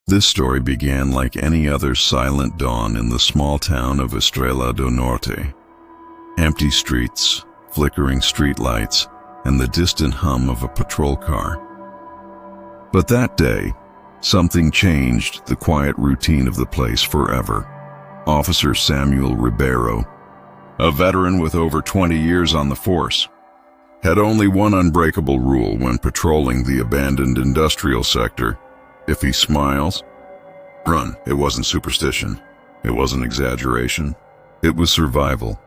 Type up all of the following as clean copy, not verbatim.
This story began like any other silent dawn in the small town of Estrella do Norte. Empty streets, flickering streetlights, and the distant hum of a patrol car. But that day, something changed the quiet routine of the place forever. Officer Samuel Ribeiro, a veteran with over 20 years on the force, had only one unbreakable rule when patrolling the abandoned industrial sector. If he smiles, run. It wasn't superstition. It wasn't exaggeration. It was survival.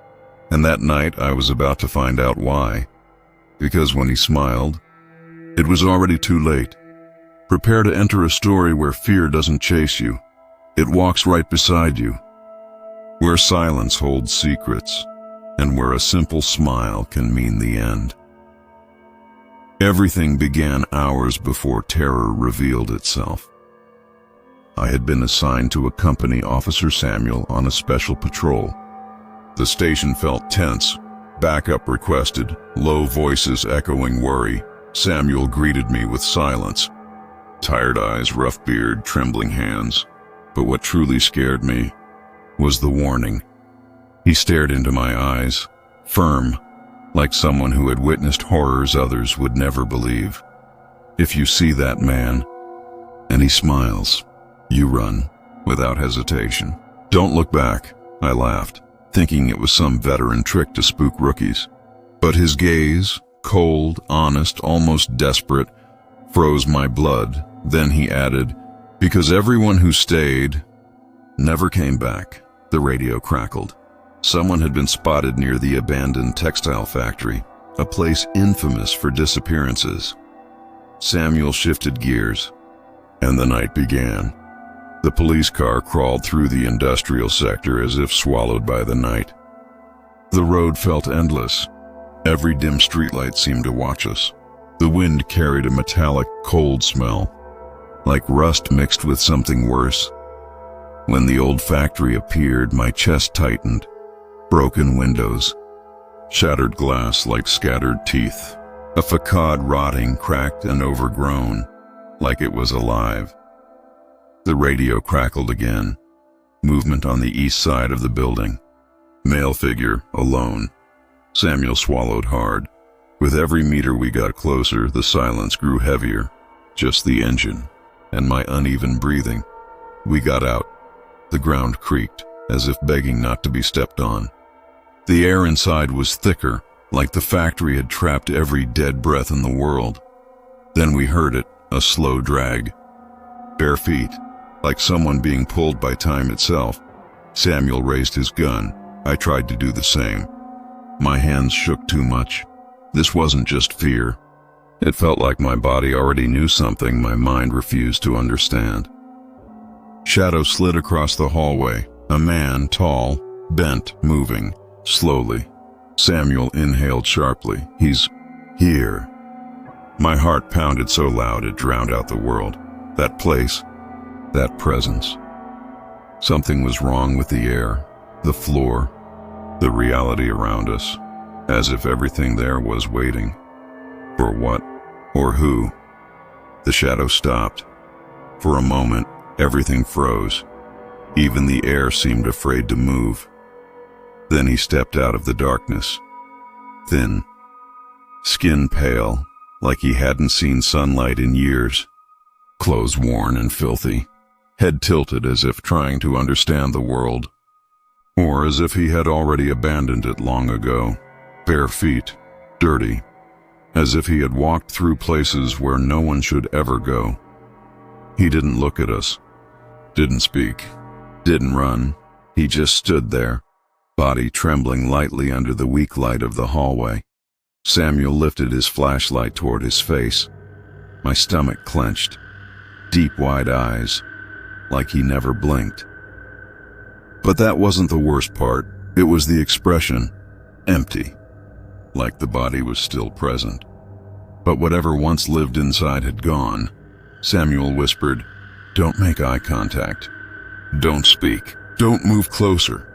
And that night I was about to find out why. Because when he smiled, it was already too late. Prepare to enter a story where fear doesn't chase you. It walks right beside you. Where silence holds secrets, and where a simple smile can mean the end. Everything began hours before terror revealed itself. I had been assigned to accompany Officer Samuel on a special patrol. The station felt tense. Backup requested, low voices echoing worry. Samuel greeted me with silence. Tired eyes, rough beard, trembling hands. But what truly scared me was the warning. He stared into my eyes, firm, like someone who had witnessed horrors others would never believe. If you see that man, and he smiles, you run, without hesitation. Don't look back, I laughed, thinking it was some veteran trick to spook rookies. But his gaze, cold, honest, almost desperate, froze my blood. Then he added, because everyone who stayed never came back. The radio crackled. Someone had been spotted near the abandoned textile factory, a place infamous for disappearances. Samuel shifted gears, and the night began. The police car crawled through the industrial sector as if swallowed by the night. The road felt endless. Every dim streetlight seemed to watch us. The wind carried a metallic, cold smell, like rust mixed with something worse. When the old factory appeared, my chest tightened. Broken windows, shattered glass like scattered teeth, a facade rotting, cracked and overgrown, like it was alive. The radio crackled again. Movement on the east side of the building. Male figure, alone. Samuel swallowed hard. With every meter we got closer, the silence grew heavier. Just the engine, and my uneven breathing. We got out. The ground creaked, as if begging not to be stepped on. The air inside was thicker, like the factory had trapped every dead breath in the world. Then we heard it, a slow drag. Bare feet, like someone being pulled by time itself. Samuel raised his gun. I tried to do the same. My hands shook too much. This wasn't just fear. It felt like my body already knew something my mind refused to understand. Shadow slid across the hallway. A man, tall, bent, moving. Slowly. Samuel inhaled sharply. He's here. My heart pounded so loud it drowned out the world. That place, that presence. Something was wrong with the air, the floor, the reality around us, as if everything there was waiting. For what or who? The shadow stopped. For a moment, everything froze. Even the air seemed afraid to move. Then he stepped out of the darkness. Thin, skin pale, like he hadn't seen sunlight in years. Clothes worn and filthy. Head tilted as if trying to understand the world. Or as if he had already abandoned it long ago. Bare feet, dirty. As if he had walked through places where no one should ever go. He didn't look at us. Didn't speak. Didn't run. He just stood there. Body trembling lightly under the weak light of the hallway. Samuel lifted his flashlight toward his face. My stomach clenched. Deep, wide eyes, like he never blinked. But that wasn't the worst part. It was the expression. Empty. Like the body was still present. But whatever once lived inside had gone. Samuel whispered, "Don't make eye contact. Don't speak. Don't move closer."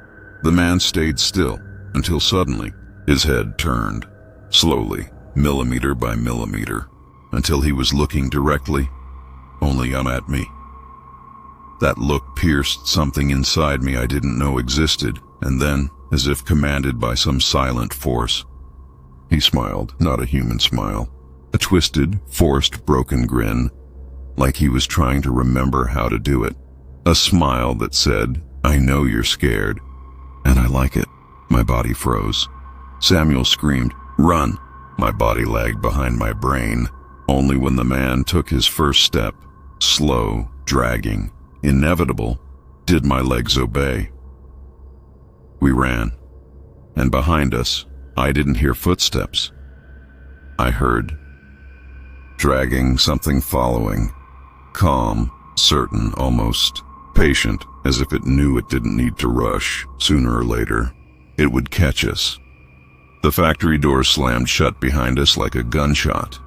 The man stayed still, until suddenly, his head turned, slowly, millimeter by millimeter, until he was looking directly, only at me. That look pierced something inside me I didn't know existed, and then, as if commanded by some silent force, he smiled, not a human smile. A twisted, forced, broken grin, like he was trying to remember how to do it. A smile that said, "I know you're scared, and I like it." My body froze. Samuel screamed, "Run!" My body lagged behind my brain. Only when the man took his first step, slow, dragging, inevitable, did my legs obey. We ran, and behind us, I didn't hear footsteps. I heard dragging, something following, calm, certain, almost patient, as if it knew it didn't need to rush. Sooner or later, it would catch us. The factory door slammed shut behind us like a gunshot.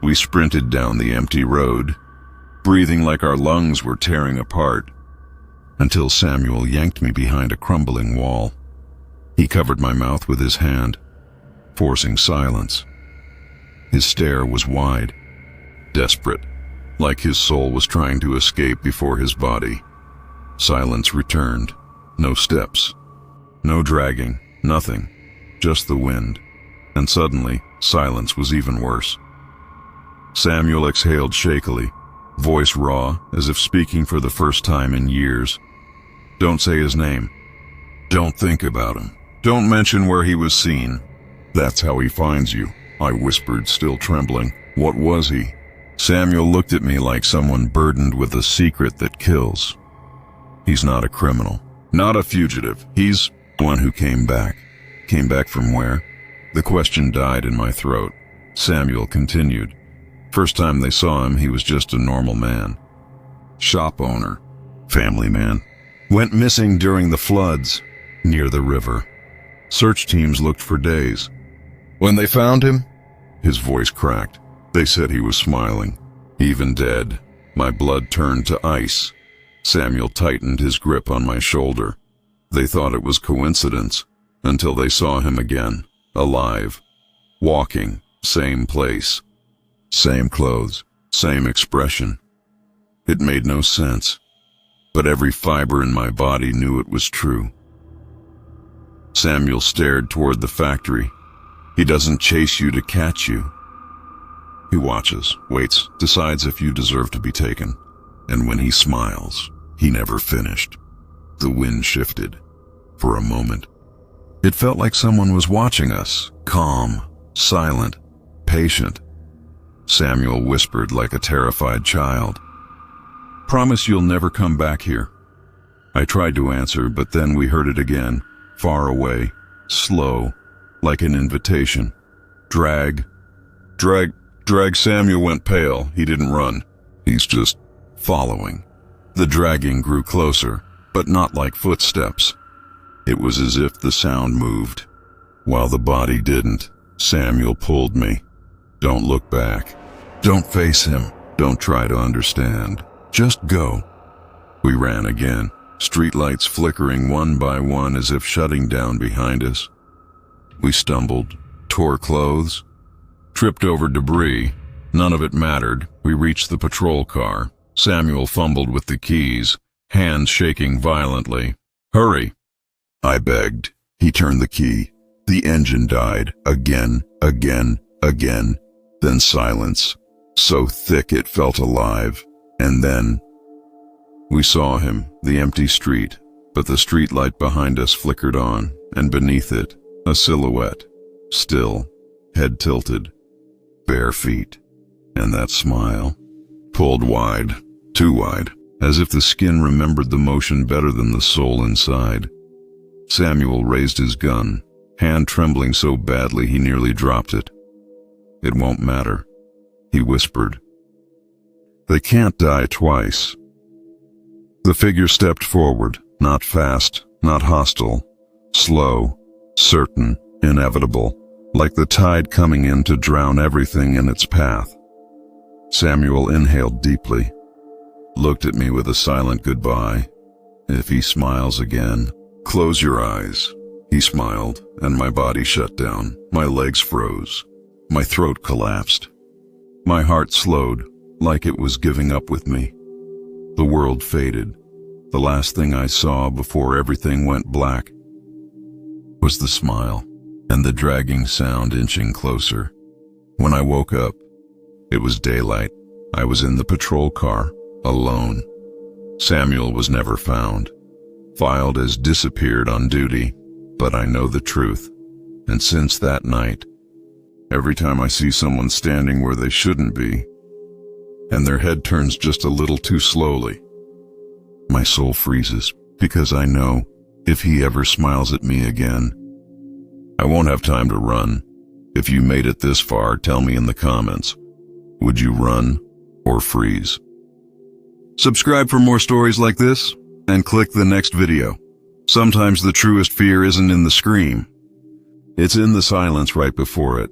We sprinted down the empty road, breathing like our lungs were tearing apart, until Samuel yanked me behind a crumbling wall. He covered my mouth with his hand, forcing silence. His stare was wide, desperate, like his soul was trying to escape before his body. Silence returned. No steps, no dragging, nothing, just the wind. And suddenly, silence was even worse. Samuel exhaled shakily, voice raw, as if speaking for the first time in years. "Don't say his name. Don't think about him. Don't mention where he was seen. That's how he finds you," I whispered, still trembling. "What was he?" Samuel looked at me like someone burdened with a secret that kills. "He's not a criminal, not a fugitive. He's one who came back." "Came back from where?" The question died in my throat. Samuel continued. "First time they saw him, he was just a normal man. Shop owner, family man. Went missing during the floods, near the river. Search teams looked for days. When they found him," his voice cracked, "they said he was smiling, even dead." My blood turned to ice. Samuel tightened his grip on my shoulder. They thought it was coincidence, until they saw him again, alive, walking, same place, same clothes, same expression. It made no sense, but every fiber in my body knew it was true. Samuel stared toward the factory. "He doesn't chase you to catch you. He watches, waits, decides if you deserve to be taken. And when he smiles, he never finished." The wind shifted. For a moment, it felt like someone was watching us, calm, silent, patient. Samuel whispered like a terrified child, "Promise you'll never come back here." I tried to answer, but then we heard it again, far away, slow, like an invitation. "Drag, drag, drag." Samuel went pale. He didn't run. He's just following. The dragging grew closer, but not like footsteps. It was as if the sound moved, while the body didn't. Samuel pulled me. "Don't look back. Don't face him. Don't try to understand. Just go." We ran again, streetlights flickering one by one as if shutting down behind us. We stumbled, tore clothes, tripped over debris. None of it mattered. We reached the patrol car. Samuel fumbled with the keys, hands shaking violently. "Hurry," I begged. He turned the key. The engine died, again, again, again. Then silence, so thick it felt alive. And then we saw him, the empty street, but the streetlight behind us flickered on, and beneath it, a silhouette, still, head tilted, bare feet, and that smile, pulled wide, too wide, as if the skin remembered the motion better than the soul inside. Samuel raised his gun, hand trembling so badly he nearly dropped it. "It won't matter," he whispered. "They can't die twice." The figure stepped forward, not fast, not hostile, slow, certain, inevitable, like the tide coming in to drown everything in its path. Samuel inhaled deeply, looked at me with a silent goodbye. "If he smiles again, close your eyes." He smiled, and my body shut down. My legs froze. My throat collapsed. My heart slowed, like it was giving up with me. The world faded. The last thing I saw before everything went black was the smile and the dragging sound inching closer. When I woke up, it was daylight. I was in the patrol car, alone. Samuel was never found, filed as disappeared on duty, but I know the truth. And since that night, every time I see someone standing where they shouldn't be, and their head turns just a little too slowly, my soul freezes, because I know if he ever smiles at me again, I won't have time to run. If you made it this far, tell me in the comments, would you run or freeze? Subscribe for more stories like this, and click the next video. Sometimes the truest fear isn't in the scream. It's in the silence right before it.